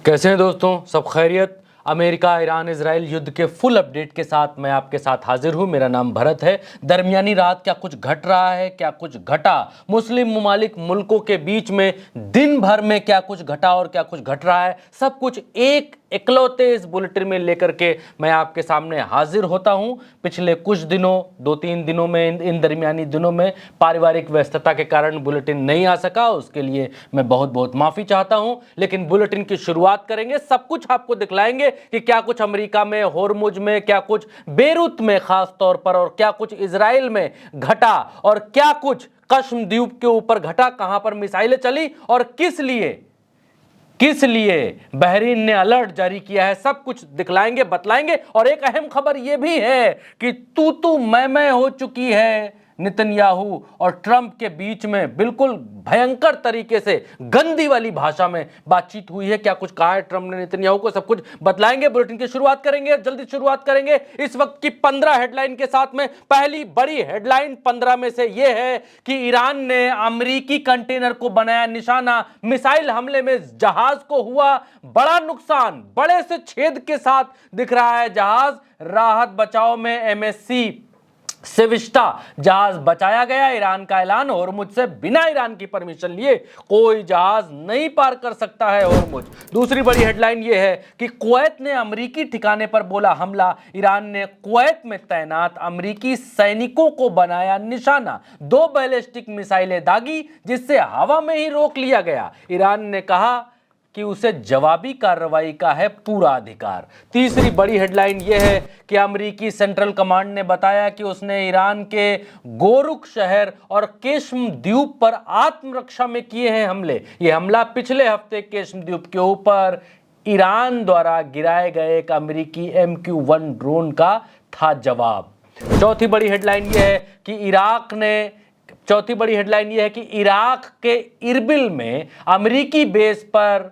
कैसे हैं दोस्तों, सब खैरियत। अमेरिका ईरान इजराइल युद्ध के फुल अपडेट के साथ मैं आपके साथ हाजिर हूं। मेरा नाम भरत है। दरमियानी रात क्या कुछ घट रहा है, क्या कुछ घटा, मुस्लिम ममालिक मुल्कों के बीच में दिन भर में क्या कुछ घटा और क्या कुछ घट रहा है, सब कुछ एक इकलौते इस बुलेटिन में लेकर के मैं आपके सामने हाजिर होता हूं। पिछले कुछ दिनों, 2-3 दिनों में, इन दरमियानी दिनों में पारिवारिक व्यस्तता के कारण बुलेटिन नहीं आ सका, उसके लिए मैं बहुत बहुत माफी चाहता हूं। लेकिन बुलेटिन की शुरुआत करेंगे, सब कुछ आपको दिखलाएंगे कि क्या कुछ अमेरिका में, होर्मुज में, क्या कुछ बेरूत में खास तौर पर, और क्या कुछ इजराइल में घटा, और क्या कुछ कश्म द्वीप के ऊपर घटा, कहां पर मिसाइलें चली और किस लिए बहरीन ने अलर्ट जारी किया है, सब कुछ दिखलाएंगे, बतलाएंगे। और एक अहम खबर यह भी है कि तू मैं हो चुकी है नेतन्याहू और ट्रंप के बीच में। बिल्कुल भयंकर तरीके से गंदी वाली भाषा में बातचीत हुई है। क्या कुछ कहा है ट्रंप ने नेतन्याहू को, सब कुछ बतलाएंगे। बुलेटिन की शुरुआत करेंगे, जल्दी शुरुआत करेंगे इस वक्त की 15 हेडलाइन के साथ में। पहली बड़ी हेडलाइन 15 में से यह है कि ईरान ने अमेरिकी कंटेनर को बनाया निशाना। मिसाइल हमले में जहाज को हुआ बड़ा नुकसान, बड़े से छेद के साथ दिख रहा है जहाज। राहत बचाव में एमएससी सेविस्टा जहाज बचाया गया। ईरान का ऐलान, होर्मुज से बिना ईरान की परमिशन लिए कोई जहाज नहीं पार कर सकता है होर्मुज। दूसरी बड़ी हेडलाइन यह है कि कुवैत ने अमेरिकी ठिकाने पर बोला हमला। ईरान ने कुवैत में तैनात अमेरिकी सैनिकों को बनाया निशाना। 2 बैलिस्टिक मिसाइलें दागी, जिससे हवा में ही रोक लिया गया। ईरान ने कहा कि उसे जवाबी कार्रवाई का है पूरा अधिकार। तीसरी बड़ी हेडलाइन यह है कि अमेरिकी सेंट्रल कमांड ने बताया कि उसने ईरान के गोरुक शहर और केशम द्वीप पर आत्मरक्षा में किए हैं हमले। यह हमला पिछले हफ्ते केशम द्वीप के ऊपर ईरान द्वारा गिराए गए एक अमेरिकी MQ-1 ड्रोन का था जवाब। चौथी बड़ी हेडलाइन यह है कि इराक के इरबिल में अमेरिकी बेस पर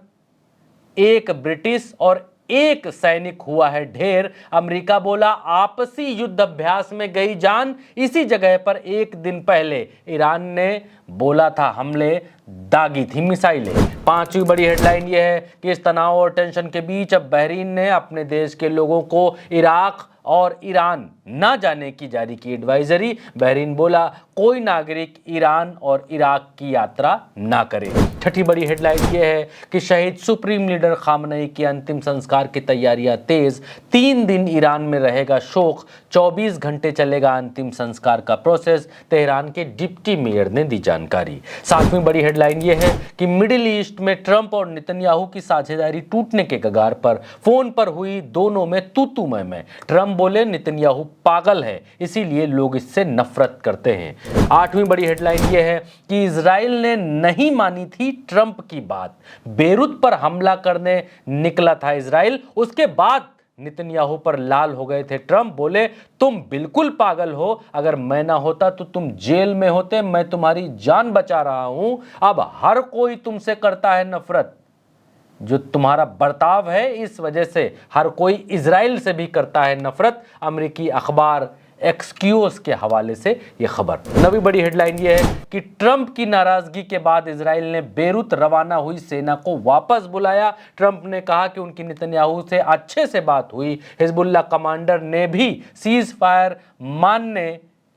एक ब्रिटिश और एक सैनिक हुआ है ढेर। अमेरिका बोला आपसी युद्ध अभ्यास में गई जान। इसी जगह पर एक दिन पहले ईरान ने बोला था हमले दागी थी मिसाइलें। पांचवी बड़ी हेडलाइन यह है कि इस तनाव और टेंशन के बीच अब बहरीन ने अपने देश के लोगों को इराक और ईरान ना जाने की जारी की एडवाइजरी। बहरीन बोला कोई नागरिक ईरान और इराक की यात्रा ना करे। छठी बड़ी हेडलाइन यह है कि शहीद सुप्रीम लीडर खामनेई के अंतिम संस्कार की तैयारियां तेज। 3 दिन ईरान में रहेगा शोक, 24 घंटे चलेगा अंतिम संस्कार का प्रोसेस। तेहरान के डिप्टी मेयर ने दी जानकारी। सातवीं बड़ी हेडलाइन यह है कि मिडिल ईस्ट में ट्रंप और नेतन्याहू की साझेदारी टूटने के कगार पर। फोन पर हुई दोनों में तू मैं। ट्रंप बोले नेतन्याहू पागल है, इसीलिए लोग इससे नफरत करते हैं। आठवीं बड़ी हेडलाइन यह है कि इजराइल ने नहीं मानी थी ट्रंप की बात। बेरूत पर हमला करने निकला था इजराइल, उसके बाद नेतन्याहू पर लाल हो गए थे ट्रंप। बोले तुम बिल्कुल पागल हो, अगर मैं ना होता तो तुम जेल में होते, मैं तुम्हारी जान बचा रहा हूं। अब हर कोई तुमसे करता है नफरत। जो तुम्हारा बर्ताव है इस वजह से हर कोई इजराइल से भी करता है नफरत। अमेरिकी अखबार एक्सक्यूज के हवाले से यह खबर। नवी बड़ी हेडलाइन यह है कि ट्रंप की नाराजगी के बाद इजराइल ने बेरूत रवाना हुई सेना को वापस बुलाया। ट्रंप ने कहा कि उनकी नेतन्याहू से अच्छे से बात हुई। हिजबुल्लाह कमांडर ने भी सीज फायर मानने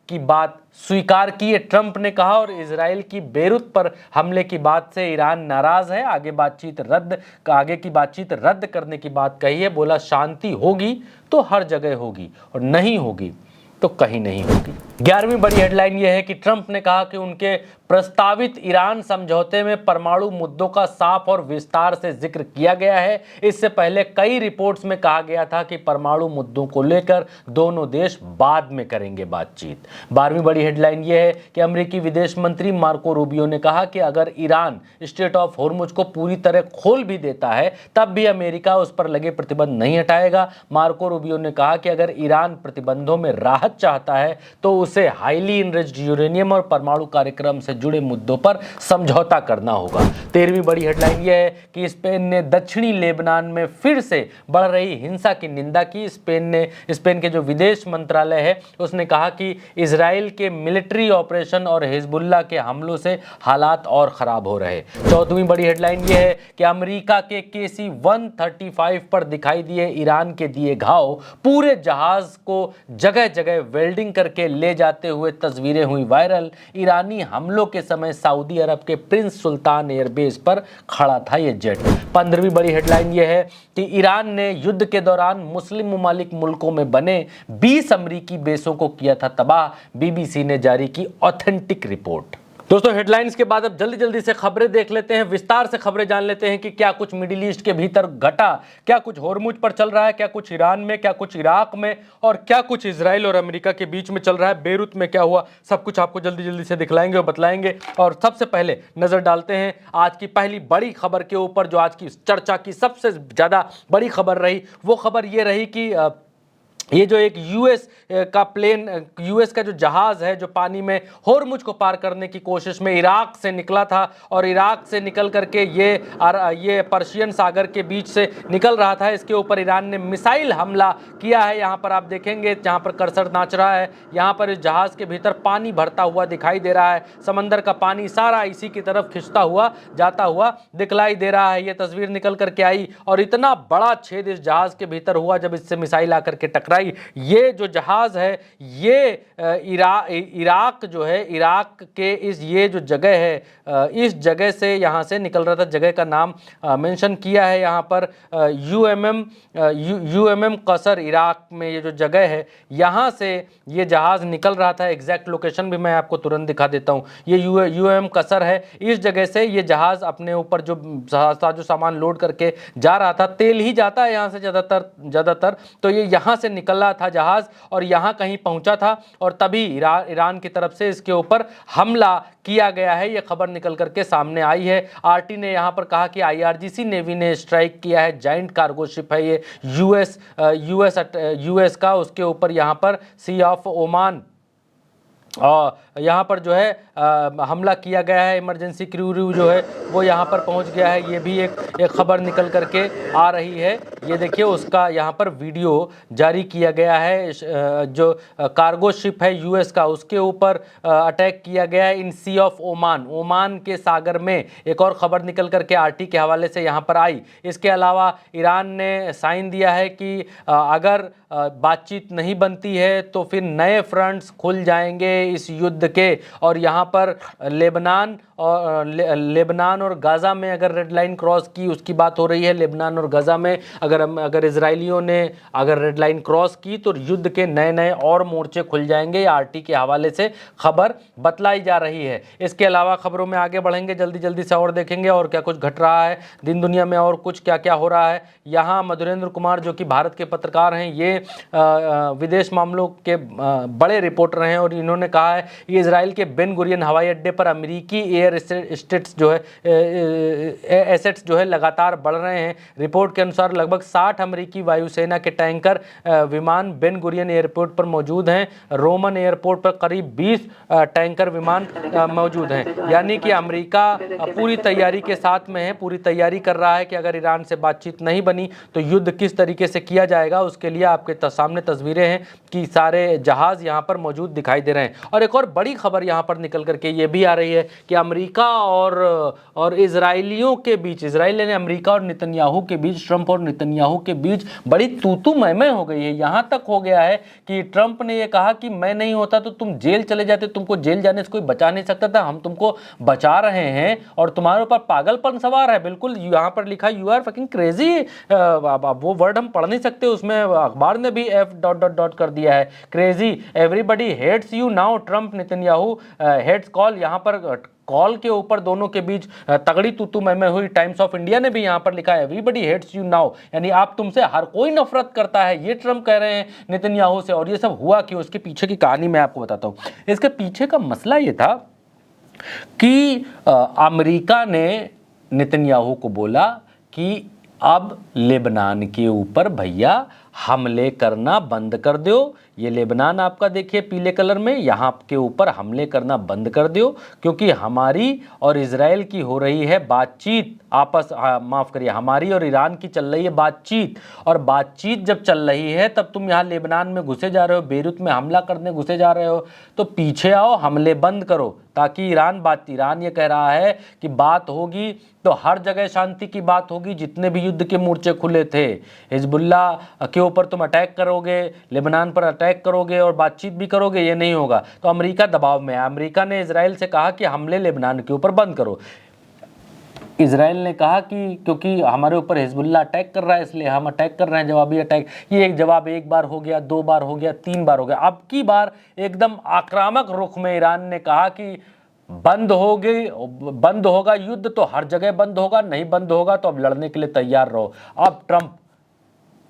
की बात स्वीकार की है, ट्रंप ने कहा। और इजराइल की बेरूत पर हमले की बात से ईरान नाराज है, आगे की बातचीत रद्द करने की बात कही है। बोला शांति होगी तो हर जगह होगी और नहीं होगी तो कहीं नहीं होगी। 11वीं बड़ी हेडलाइन यह है कि ट्रंप ने कहा कि उनके प्रस्तावित ईरान समझौते में परमाणु मुद्दों का साफ और विस्तार से जिक्र किया गया है। इससे पहले कई रिपोर्ट्स में कहा गया था कि परमाणु मुद्दों को लेकर दोनों देश बाद में करेंगे बातचीत। 12वीं बड़ी हेडलाइन यह है कि अमेरिकी विदेश मंत्री मार्को रूबियो ने कहा कि अगर ईरान स्ट्रेट ऑफ होर्मुज को पूरी तरह खोल भी देता है तब भी अमेरिका उस पर लगे प्रतिबंध नहीं हटाएगा। मार्को रूबियो ने कहा कि अगर ईरान प्रतिबंधों में राहत चाहता है तो उसे हाईली इनरिच्ड यूरेनियम और परमाणु कार्यक्रम से जुड़े मुद्दों पर समझौता करना होगा। 13वीं बड़ी हेडलाइन यह है कि स्पेन ने दक्षिणी लेबनान में फिर से बढ़ रही हिंसा की निंदा की। स्पेन के जो विदेश मंत्रालय है उसने कहा कि इजराइल के मिलिट्री ऑपरेशन और हिजबुल्लाह के हमलों से हालात और खराब हो रहे। 14वीं बड़ी हेडलाइन यह है कि अमेरिका के KC-135 पर दिखाई दिए ईरान के दिए घाव, पूरे जहाज को जगह जगह वेल्डिंग करके ले जाते हुए तस्वीरें हुई वायरल। ईरानी हमलों के समय सऊदी अरब के प्रिंस सुल्तान एयरबेस पर खड़ा था यह जेट। 15वीं बड़ी हेडलाइन यह है कि ईरान ने युद्ध के दौरान मुस्लिम ममालिक मुल्कों में बने 20 अमेरिकी बेसों को किया था तबाह। BBC ने जारी की ऑथेंटिक रिपोर्ट। दोस्तों, हेडलाइंस के बाद अब जल्दी जल्दी से खबरें देख लेते हैं, विस्तार से खबरें जान लेते हैं कि क्या कुछ मिडिल ईस्ट के भीतर घटा, क्या कुछ होर्मुज पर चल रहा है, क्या कुछ ईरान में, क्या कुछ इराक में और क्या कुछ इजराइल और अमेरिका के बीच में चल रहा है, बेरूत में क्या हुआ, सब कुछ आपको जल्दी जल्दी से दिखलाएंगे और बतलाएंगे। और सबसे पहले नजर डालते हैं आज की पहली बड़ी खबर के ऊपर, जो आज की चर्चा की सबसे ज्यादा बड़ी खबर रही। वो खबर ये रही कि ये जो एक यूएस का प्लेन, यूएस का जो जहाज़ है जो पानी में होर्मुज को पार करने की कोशिश में इराक से निकला था और इराक से निकल करके ये पर्शियन सागर के बीच से निकल रहा था, इसके ऊपर ईरान ने मिसाइल हमला किया है। यहाँ पर आप देखेंगे, जहाँ पर कर्सर नाच रहा है, यहाँ पर इस जहाज़ के भीतर पानी भरता हुआ दिखाई दे रहा है। समंदर का पानी सारा इसी की तरफ खिंचता हुआ जाता हुआ दिखलाई दे रहा है। ये तस्वीर निकल करके आई और इतना बड़ा छेद इस जहाज़ के भीतर हुआ जब इससे मिसाइल आकर के टकराई। ये जो जहाज है ये इराक जो है, इराक के ये जो जगह है, इस जगह से यहाँ से निकल रहा था। जगह का नाम मेंशन किया है यहाँ पर, UMM कसर, इराक में ये जो जगह है यहाँ से ये जहाज निकल रहा था। एग्जैक्ट लोकेशन भी मैं आपको तुरंत दिखा देता हूँ। ये UMM कसर है, इस जगह से ये जहाज अपने ऊपर जो सामान लोड करके जा रहा था, तेल ही जाता है यहाँ से ज़्यादातर, तो ये यहाँ से निकल रहा था जहाज और यहाँ कहीं पहुंचा था और तभी ईरान की तरफ से इसके ऊपर हमला किया गया है। ये खबर निकल करके सामने आई है। RT ने यहाँ पर कहा कि IRGC नेवी ने स्ट्राइक किया है, जाइंट कार्गो शिप है ये यूएस का, उसके ऊपर यहाँ पर सी ऑफ ओमान और यहाँ पर जो है हमला किया गया है। इमरजेंसी क्रू जो है वो यहाँ पर पहुँच गया है। ये भी एक खबर निकल करके आ रही है। ये देखिए, उसका यहाँ पर वीडियो जारी किया गया है। जो कार्गो शिप है यूएस का, उसके ऊपर अटैक किया गया है इन सी ऑफ ओमान, ओमान के सागर में। एक और खबर निकल करके RT के हवाले से यहाँ पर आई। इसके अलावा ईरान ने साइन दिया है कि अगर बातचीत नहीं बनती है तो फिर नए फ्रंट्स खुल जाएंगे इस युद्ध के। और यहाँ पर लेबनान और गाज़ा में अगर रेड लाइन क्रॉस की, उसकी बात हो रही है। लेबनान और गाज़ा में अगर इजरायलियों ने अगर रेड लाइन क्रॉस की तो युद्ध के नए नए और मोर्चे खुल जाएंगे। RT के हवाले से खबर बतलाई जा रही है। इसके अलावा खबरों में आगे बढ़ेंगे, जल्दी जल्दी से और देखेंगे और क्या कुछ घट रहा है दिन दुनिया में और कुछ क्या क्या हो रहा है। यहाँ मधुरेंद्र कुमार जो कि भारत के पत्रकार हैं, ये विदेश मामलों के बड़े रिपोर्टर हैं और इन्होंने कहा है कि इजराइल के बेन गुरियन हवाई अड्डे पर अमेरिकी एयर एसेट्स जो है लगातार बढ़ रहे हैं। रिपोर्ट के अनुसार लगभग 60 अमेरिकी वायुसेना के टैंकर विमान बेन गुरियन एयरपोर्ट पर मौजूद हैं। रोमन एयरपोर्ट पर करीब 20 टैंकर विमान मौजूद हैं। यानी कि अमेरिका पूरी तैयारी के साथ में है, पूरी तैयारी कर रहा है कि अगर ईरान से बातचीत नहीं बनी तो युद्ध किस तरीके से किया जाएगा। उसके लिए आपके सामने तस्वीरें हैं कि सारे जहाज यहाँ पर मौजूद दिखाई दे रहे हैं। और एक और बड़ी खबर यहाँ पर निकल करके ये भी आ रही है कि अमेरिका और इजरायलियों के बीच, इजराइल ने अमेरिका और नेतन्याहू के बीच, ट्रंप और नेतन्याहू के बीच बड़ी तू मैं हो गई है। यहाँ तक हो गया है कि ट्रंप ने ये कहा कि मैं नहीं होता तो तुम जेल चले जाते, तुमको जेल जाने से कोई बचा नहीं सकता था, हम तुमको बचा रहे हैं और तुम्हारे ऊपर पागलपन सवार है। बिल्कुल यहाँ पर लिखा यू आर फकिंग क्रेजी। वो वर्ड हम पढ़ नहीं सकते, उसमें अखबार ने भी F ... कर दिया है, crazy. Everybody hates you now, Trump Netanyahu hates call. यहाँ पर कॉल के ऊपर दोनों के बीच तगड़ी तू मैं हुई। टाइम्स ऑफ इंडिया ने भी यहाँ पर लिखा है एवरीबडी हेट्स यू नाउ, यानी आप तुमसे हर कोई नफरत करता है, ये ट्रंप कह रहे हैं नेतन्याहू से। और ये सब हुआ कि उसके पीछे की कहानी मैं आपको बताता हूँ। इसके पीछे का मसला ये था कि अमेरिका ने नेतन्याहू को बोला कि अब लेबनान के ऊपर भैया हमले करना बंद कर दो। ये लेबनान आपका देखिए पीले कलर में, यहाँ के ऊपर हमले करना बंद कर दो, क्योंकि हमारी और इजराइल की हो रही है बातचीत आपस, माफ़ करिए, हमारी और ईरान की चल रही है बातचीत। और बातचीत जब चल रही है तब तुम यहाँ लेबनान में घुसे जा रहे हो, बेरूत में हमला करने घुसे जा रहे हो, तो पीछे आओ, हमले बंद करो, ताकि ईरान ये कह रहा है कि बात होगी तो हर जगह शांति की बात होगी। जितने भी युद्ध के मोर्चे खुले थे, हिजबुल्लाह के ऊपर तुम अटैक करोगे, लेबनान पर अटैक करोगे और बातचीत भी करोगे, ये नहीं होगा। तो अमेरिका दबाव में है। अमेरिका ने इजराइल से कहा कि हमले लेबनान के ऊपर बंद करो। इजराइल ने कहा कि क्योंकि हमारे ऊपर हिजबुल्लाह अटैक कर रहा है इसलिए हम अटैक कर रहे हैं, जवाबी अटैक। ये एक जवाब एक बार हो गया, 2 बार हो गया, 3 बार हो गया। अब की बार एकदम आक्रामक रुख में ईरान ने कहा कि बंद होगा युद्ध तो हर जगह बंद होगा, नहीं बंद होगा तो अब लड़ने के लिए तैयार रहो। अब ट्रंप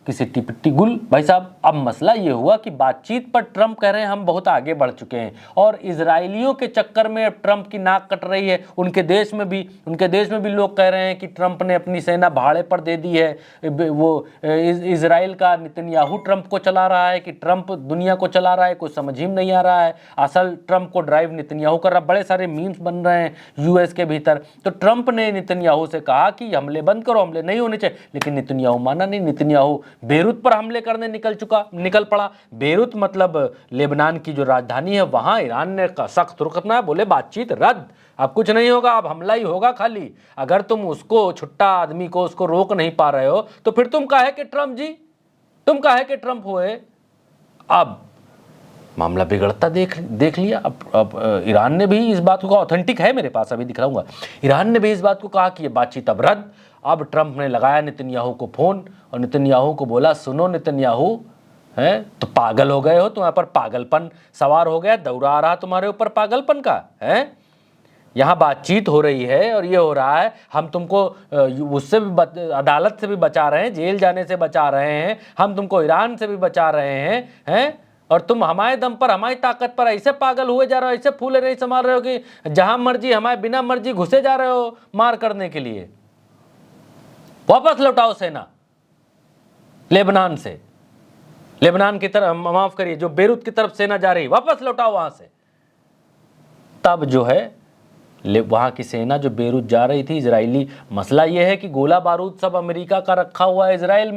की सिट्टी पिट्टी गुल भाई साहब। अब मसला ये हुआ कि बातचीत पर ट्रंप कह रहे हैं हम बहुत आगे बढ़ चुके हैं, और इजरायलियों के चक्कर में अब ट्रंप की नाक कट रही है। उनके देश में भी लोग कह रहे हैं कि ट्रंप ने अपनी सेना भाड़े पर दे दी है। वो इजराइल का नेतन्याहू ट्रंप को चला रहा है कि ट्रंप दुनिया को चला रहा है, कुछ समझ ही नहीं आ रहा है। असल ट्रंप को ड्राइव नेतन्याहू कर रहा है। बड़े सारे मीम्स बन रहे हैं यूएस के भीतर। तो ट्रंप ने नेतन्याहू से कहा कि हमले बंद करो, हमले नहीं होने चाहिए, लेकिन नेतन्याहू माना नहीं। नेतन्याहू बेरूत पर हमले करने निकल पड़ा। बेरूत मतलब लेबनान की जो राजधानी है, वहां ईरान ने सख्त रुख अपनाया, बोले बातचीत रद्द, अब कुछ नहीं होगा, अब हमला ही होगा खाली। अगर तुम उसको छुट्टा आदमी को उसको रोक नहीं पा रहे हो तो फिर तुम काहे के ट्रंप जी, तुम काहे के ट्रंप हुए। अब मामला बिगड़ता देख लिया। अब ईरान ने भी इस बात को, ऑथेंटिक है मेरे पास, अभी दिखाऊंगा, ईरान ने भी इस बात को कहा कि ये बातचीत अब रद्द। अब ट्रंप ने लगाया नेतन्याहू को फोन और नेतन्याहू को बोला, सुनो नेतन्याहू, है तो पागल हो गए हो, तुम्हारे पर पागलपन सवार हो गया, दौरा आ रहा तुम्हारे ऊपर पागलपन का है। यहाँ बातचीत हो रही है और ये हो रहा है, हम तुमको उससे भी अदालत से भी बचा रहे हैं, जेल जाने से बचा रहे हैं, हम तुमको ईरान से भी बचा रहे हैं, और तुम हमारे दम पर, हमारी ताकत पर ऐसे पागल हुए जा रहे हो, ऐसे फूले नहीं संभाल रहे हो कि जहां मर्जी हमारे बिना मर्जी घुसे जा रहे हो मार करने के लिए। वापस लौटाओ सेना लेबनान से, लेबनान की तरफ, माफ करिए, जो बेरूत की तरफ सेना जा रही, वापस लौटाओ वहां से। तब जो है वहाँ की सेना जो बेरूत जा रही थी, इजरायली, मसला ये है कि गोला बारूद सब अमेरिका का रखा हुआ है इजराइल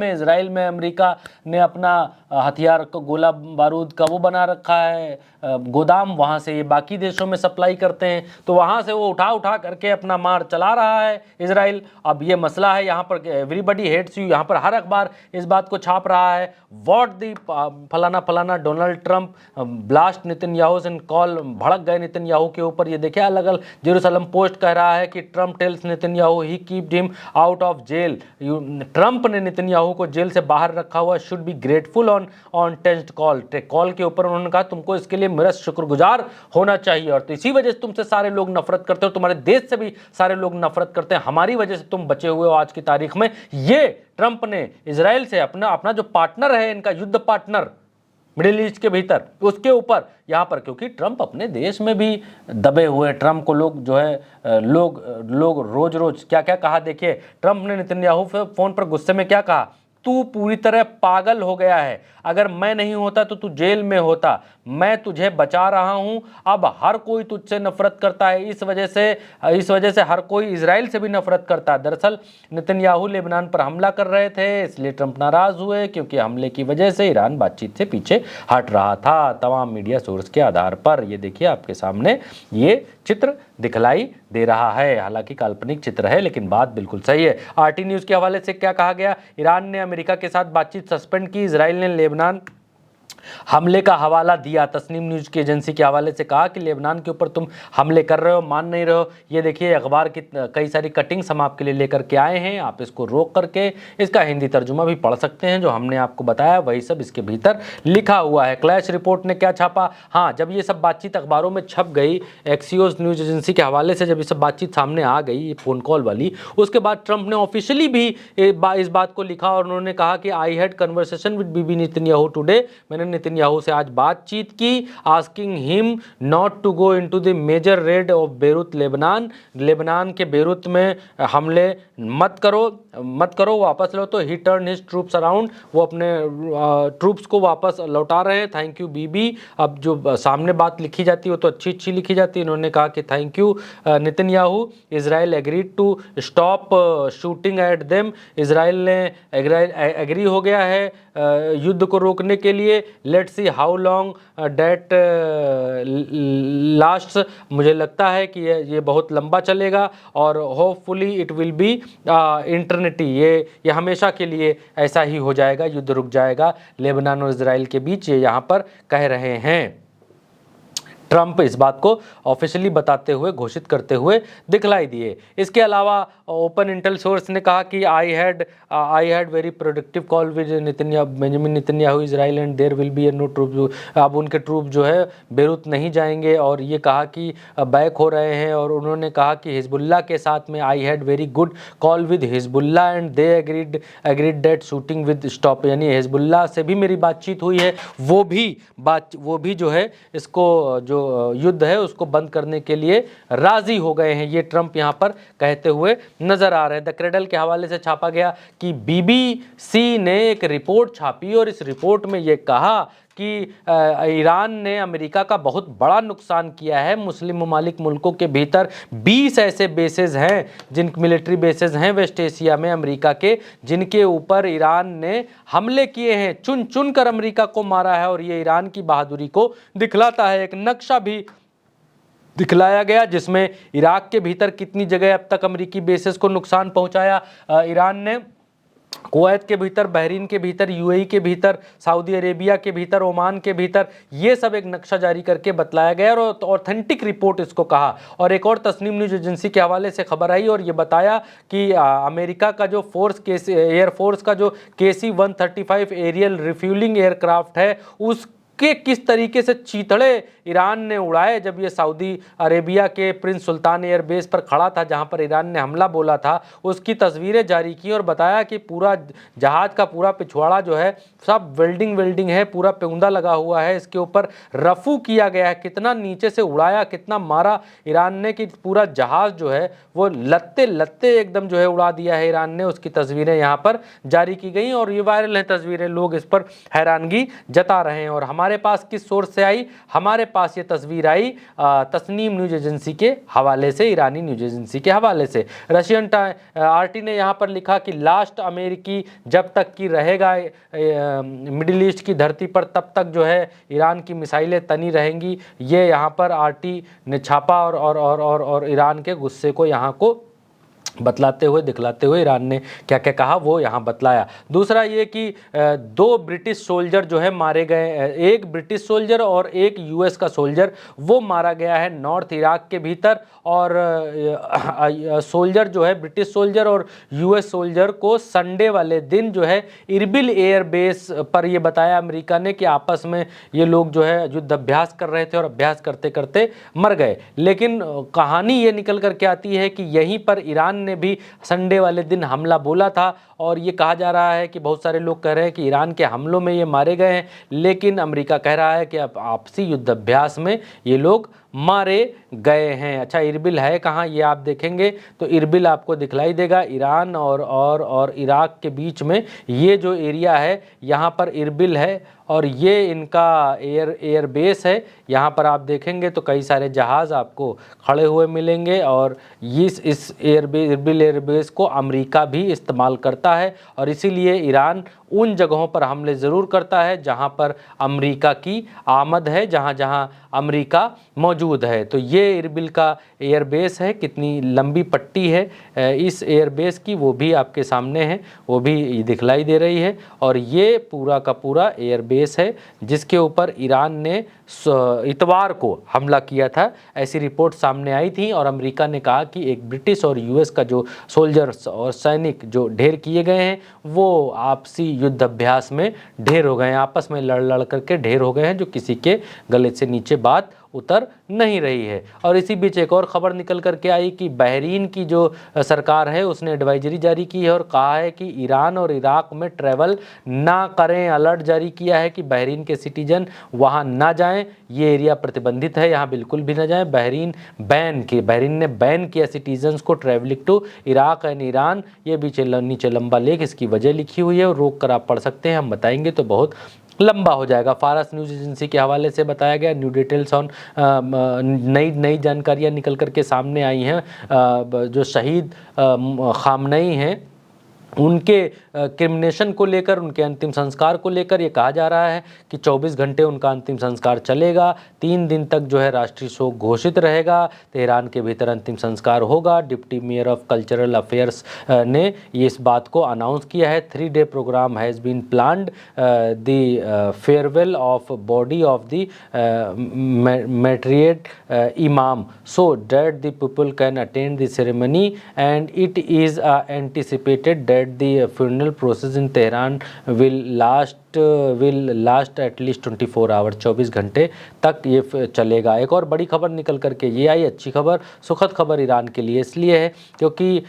में अमेरिका ने अपना हथियार को, गोला बारूद का वो बना रखा है गोदाम, वहाँ से ये बाकी देशों में सप्लाई करते हैं, तो वहाँ से वो उठा करके अपना मार चला रहा है इजराइल। अब ये मसला है, यहाँ पर एवरीबडी हेट्स यू, यहाँ पर हर अखबार इस बात को छाप रहा है, व्हाट दी फलाना Donald Trump blast Netanyahu and call, भड़क गए नेतन्याहू के ऊपर। ये देखिए अलग अलग, जेरूसलम पोस्ट कह रहा है कि Trump tells Netanyahu he kept him out of jail. Trump ने नेतन्याहू को जेल से बाहर रखा हुआ, should be grateful on tensed call के ऊपर उन्होंने कहा तुमको इसके लिए मेरा शुक्रगुजार होना चाहिए, और तो इसी वजह से तुमसे सारे लोग नफरत करते हो, तुम्हारे देश से भी सारे लोग नफरत करते हैं, हमारी वजह से तुम बचे हुए हो आज की तारीख में। ये ट्रंप ने इजराइल से अपना जो पार्टनर है, इनका युद्ध पार्टनर मिडिल ईस्ट के भीतर, उसके ऊपर यहाँ पर, क्योंकि ट्रंप अपने देश में भी दबे हुए हैं। ट्रंप को लोग जो है लोग रोज क्या क्या कहा, देखिए ट्रंप ने नेतन्याहू फोन पर गुस्से में क्या कहा, तू पूरी तरह पागल हो गया है, अगर मैं नहीं होता तो तू जेल में होता, मैं तुझे बचा रहा हूं, अब हर कोई तुझसे नफरत करता है, इस वजह से हर कोई इजराइल से भी नफरत करता है। दरअसल नेतन्याहू लेबनान पर हमला कर रहे थे, इसलिए ट्रंप नाराज हुए, क्योंकि हमले की वजह से ईरान बातचीत से पीछे हट रहा था, तमाम मीडिया सोर्स के आधार पर। ये देखिए आपके सामने ये चित्र दिखलाई दे रहा है, हालांकि काल्पनिक चित्र है लेकिन बात बिल्कुल सही है। आरटी न्यूज़ के हवाले से क्या कहा गया, ईरान ने अमेरिका के साथ बातचीत सस्पेंड की, इजराइल ने लेबनान हमले का हवाला दिया। तस्नीम न्यूज की एजेंसी के हवाले से कहा कि लेबनान के ऊपर तुम हमले कर रहे हो, मान नहीं रहे हो। ये देखिए अखबार की कई सारी कटिंग्स हम आपके लिए लेकर के आए हैं, आप इसको रोक करके इसका हिंदी तर्जुमा भी पढ़ सकते हैं, जो हमने आपको बताया वही सब इसके भीतर लिखा हुआ है। क्लैश रिपोर्ट ने क्या छापा, हाँ जब ये सब बातचीत अखबारों में छप गई, एक्सियोस न्यूज एजेंसी के हवाले से जब ये सब बातचीत सामने आ गई, ये फ़ोन कॉल वाली, उसके बाद ट्रंप ने ऑफिशियली भी इस बात को लिखा और उन्होंने कहा कि I had conversation with Bibi Netanyahu today, मैंने नेतन्याहू से आज बातचीत की, asking him not to go into the major raid of Beirut Lebanon, Lebanon के बेरूत में हमले मत करो, वापस लो। तो he turn his troops around, वो अपने ट्रूप्स को वापस लौटा रहे हैं। Thank you Bibi. अब जो सामने बात लिखी जाती है वो तो अच्छी लिखी जाती है। इन्होंने कहा कि thank you Netanyahu, Israel agreed to stop shooting at them, Israel ने एग्री हो गया है युद्ध को रोकने के लिए। Let's see how long that lasts, मुझे लगता है कि ये बहुत लंबा चलेगा और hopefully it will be eternity, ये हमेशा के लिए ऐसा ही हो जाएगा, युद्ध रुक जाएगा लेबनान और इजराइल के बीच, ये यहाँ पर कह रहे हैं। ट्रंप इस बात को ऑफिशियली बताते हुए, घोषित करते हुए दिखलाई दिए। इसके अलावा ओपन इंटेल सोर्स ने कहा कि I had very productive call with Benjamin Netanyahu Israel and there will be no troop. अब उनके ट्रूप जो है बेरूत नहीं जाएंगे, और ये कहा कि बैक हो रहे हैं। और उन्होंने कहा कि हिजबुल्ला के साथ में आई had very good call with Hezbollah and they agreed that shooting with stop, यानी हिजबुल्ला से भी मेरी बातचीत हुई है, वो भी जो है इसको जो युद्ध है उसको बंद करने के लिए राजी हो गए हैं। ये ट्रंप यहाँ पर कहते हुए नजर आ रहे हैं। द क्रेडल के हवाले से छापा गया कि बीबीसी ने एक रिपोर्ट छापी और इस रिपोर्ट में ये कहा कि ईरान ने अमेरिका का बहुत बड़ा नुकसान किया है। मुस्लिम ममालिक मुल्कों के भीतर 20 ऐसे बेसेस हैं, जिन मिलिट्री बेसेस हैं वेस्ट एशिया में अमेरिका के, जिनके ऊपर ईरान ने हमले किए हैं, चुन चुन कर अमेरिका को मारा है। और ये ईरान की बहादुरी को दिखलाता है। एक नक्शा भी दिखलाया गया जिसमें इराक के भीतर कितनी जगह अब तक अमेरिकी बेसेस को नुकसान पहुंचाया ईरान ने, कुवैत के भीतर, बहरीन के भीतर, यूएई के भीतर, सऊदी अरेबिया के भीतर, ओमान के भीतर, ये सब एक नक्शा जारी करके बतलाया गया और ऑथेंटिक रिपोर्ट इसको कहा। और एक और तस्नीम न्यूज एजेंसी के हवाले से खबर आई और ये बताया कि अमेरिका का जो एयरफोर्स का जो KC-135 एरियल रिफ्यूलिंग एयरक्राफ्ट है उसके किस तरीके से चीथड़े ईरान ने उड़ाए जब ये सऊदी अरेबिया के प्रिंस सुल्तान एयरबेस पर खड़ा था, जहां पर ईरान ने हमला बोला था, उसकी तस्वीरें जारी की और बताया कि पूरा जहाज का पूरा पिछवाड़ा जो है सब वेल्डिंग है, पूरा पेउंदा लगा हुआ है, इसके ऊपर रफू किया गया है। कितना नीचे से उड़ाया, कितना मारा ईरान ने कि पूरा जहाज जो है वो लत्ते एकदम जो है उड़ा दिया है ईरान ने। उसकी तस्वीरें यहाँ पर जारी की गई और ये वायरल हैं तस्वीरें, लोग इस पर हैरानगी जता रहे हैं। और हमारे पास किस सोर्स से आई? हमारे पास ये तस्वीर आई तस्नीम न्यूज एजेंसी के हवाले से, ईरानी न्यूज एजेंसी के हवाले से। रशियन RT ने यहाँ पर लिखा कि लास्ट अमेरिकी जब तक की रहेगा मिडिल ईस्ट की धरती पर, तब तक जो है ईरान की मिसाइलें तनी रहेंगी। ये यहाँ पर RT ने छापा और ईरान के गुस्से को यहाँ को बतलाते हुए, दिखलाते हुए ईरान ने क्या क्या कहा वो यहाँ बतलाया। दूसरा ये कि 2 ब्रिटिश सोल्जर जो है मारे गए, एक ब्रिटिश सोल्जर और एक US का सोल्जर वो मारा गया है नॉर्थ इराक के भीतर। और सोल्जर जो है, ब्रिटिश सोल्जर और US सोल्जर को संडे वाले दिन जो है इरबिल एयरबेस पर ये बताया अमेरिका ने कि आपस में ये लोग जो है युद्ध अभ्यास कर रहे थे और अभ्यास करते करते मर गए। लेकिन कहानी ये निकल कर के आती है कि यहीं पर ईरान ने भी संडे वाले दिन हमला बोला था और ये कहा जा रहा है कि बहुत सारे लोग कह रहे हैं कि ईरान के हमलों में ये मारे गए हैं, लेकिन अमेरिका कह रहा है कि अब आपसी युद्ध अभ्यास में ये लोग मारे गए हैं। अच्छा, इरबिल है कहाँ ये आप देखेंगे तो इरबिल आपको दिखलाई देगा ईरान और इराक के बीच में। ये जो एरिया है यहाँ पर इरबिल है और ये इनका एयर बेस है। यहाँ पर आप देखेंगे तो कई सारे जहाज़ आपको खड़े हुए मिलेंगे और इस इरबिल एयरबेस को अमेरिका भी इस्तेमाल करता है और इसीलिए ईरान उन जगहों पर हमले ज़रूर करता है जहाँ पर अमेरिका की आमद है, जहाँ जहाँ अमेरिका मौजूद है। तो ये इरबिल का एयरबेस है, कितनी लंबी पट्टी है इस एयरबेस की वो भी आपके सामने है, वो भी दिखलाई दे रही है। और ये पूरा का पूरा एयरबेस है जिसके ऊपर ईरान ने इतवार को हमला किया था, ऐसी रिपोर्ट सामने आई थी। और अमेरिका ने कहा कि एक ब्रिटिश और US का जो सोल्जर्स और सैनिक जो ढेर किए गए हैं वो आपसी युद्ध अभ्यास में ढेर हो गए हैं, आपस में लड़ करके ढेर हो गए हैं, जो किसी के गले से नीचे बात उतर नहीं रही है। और इसी बीच एक और खबर निकल करके आई कि बहरीन की जो सरकार है उसने एडवाइजरी जारी की है और कहा है कि ईरान और इराक में ट्रैवल ना करें। अलर्ट जारी किया है कि बहरीन के सिटीजन वहां ना जाएं, ये एरिया प्रतिबंधित है, यहाँ बिल्कुल भी ना जाएं। बहरीन ने बैन किया सिटीजन्स को travelling to Iraq and Iran. ये नीचे लंबा लेख इसकी वजह लिखी हुई है और रोक कर आप पढ़ सकते हैं, हम बताएंगे तो बहुत लंबा हो जाएगा। फारस न्यूज एजेंसी के हवाले से बताया गया न्यू डिटेल्स ऑन नई जानकारियां निकल करके सामने आई हैं। जो शहीद खामनई हैं उनके क्रिमिनेशन को लेकर, उनके अंतिम संस्कार को लेकर ये कहा जा रहा है कि 24 घंटे उनका अंतिम संस्कार चलेगा, 3 दिन तक जो है राष्ट्रीय शोक घोषित रहेगा, तेहरान के भीतर अंतिम संस्कार होगा। Deputy mayor of cultural affairs ने ये इस बात को अनाउंस किया है। 3 day program has been planned, the farewell of body of the martyred imam so that the people can attend the ceremony, and it is anticipated that the funeral process in Tehran will last at least 24 hours, 24 घंटे तक ये चलेगा। एक और बड़ी खबर निकल करके ये आई, अच्छी खबर, सुखद खबर ईरान के लिए इसलिए है क्योंकि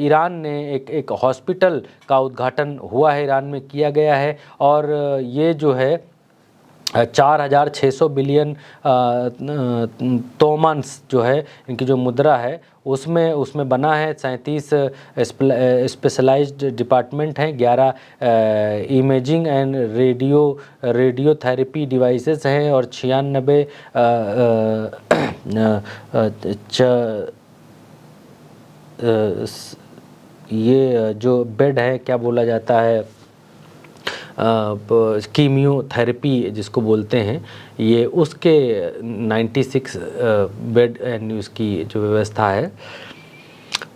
ईरान ने एक हॉस्पिटल का उद्घाटन हुआ है, ईरान में किया गया है और ये जो है 4,600 बिलियन तोमन्स जो है इनकी जो मुद्रा है उसमें बना है। 37 स्पेशलाइज्ड डिपार्टमेंट हैं, 11 इमेजिंग एंड रेडियोथेरेपी डिवाइसेस हैं और 96 ये जो बेड है, क्या बोला जाता है, कीमियोथेरेपी जिसको बोलते हैं, ये उसके 96 बेड एंड उसकी जो व्यवस्था है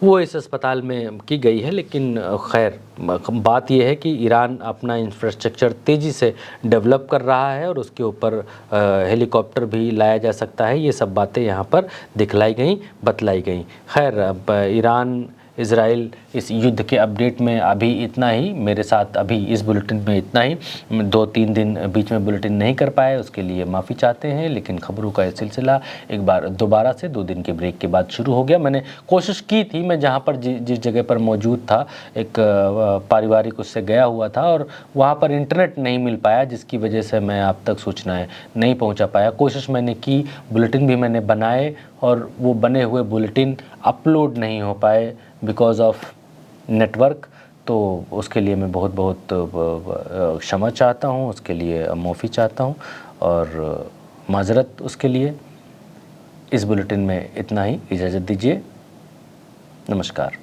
वो इस अस्पताल में की गई है। लेकिन खैर बात यह है कि ईरान अपना इंफ्रास्ट्रक्चर तेज़ी से डेवलप कर रहा है और उसके ऊपर हेलीकॉप्टर भी लाया जा सकता है। ये सब बातें यहाँ पर दिखलाई गई, बतलाई गई। खैर अब ईरान इज़राइल इस युद्ध के अपडेट में अभी इतना ही, मेरे साथ अभी इस बुलेटिन में इतना ही। 2-3 दिन बीच में बुलेटिन नहीं कर पाए, उसके लिए माफ़ी चाहते हैं। लेकिन खबरों का ये सिलसिला एक बार दोबारा से 2 दिन के ब्रेक के बाद शुरू हो गया। मैंने कोशिश की थी, मैं जहाँ पर जिस जगह पर मौजूद था, एक पारिवारिक उससे गया हुआ था और वहाँ पर इंटरनेट नहीं मिल पाया, जिसकी वजह से मैं आप तक सूचनाएँ नहीं पहुँचा पाया। कोशिश मैंने की, बुलेटिन भी मैंने बनाए और वो बने हुए बुलेटिन अपलोड नहीं हो पाए बिकॉज़ ऑफ नेटवर्क। तो उसके लिए मैं बहुत बहुत क्षमा चाहता हूँ, उसके लिए माफ़ी चाहता हूँ और माजरत उसके लिए। इस बुलेटिन में इतना ही, इजाज़त दीजिए, नमस्कार।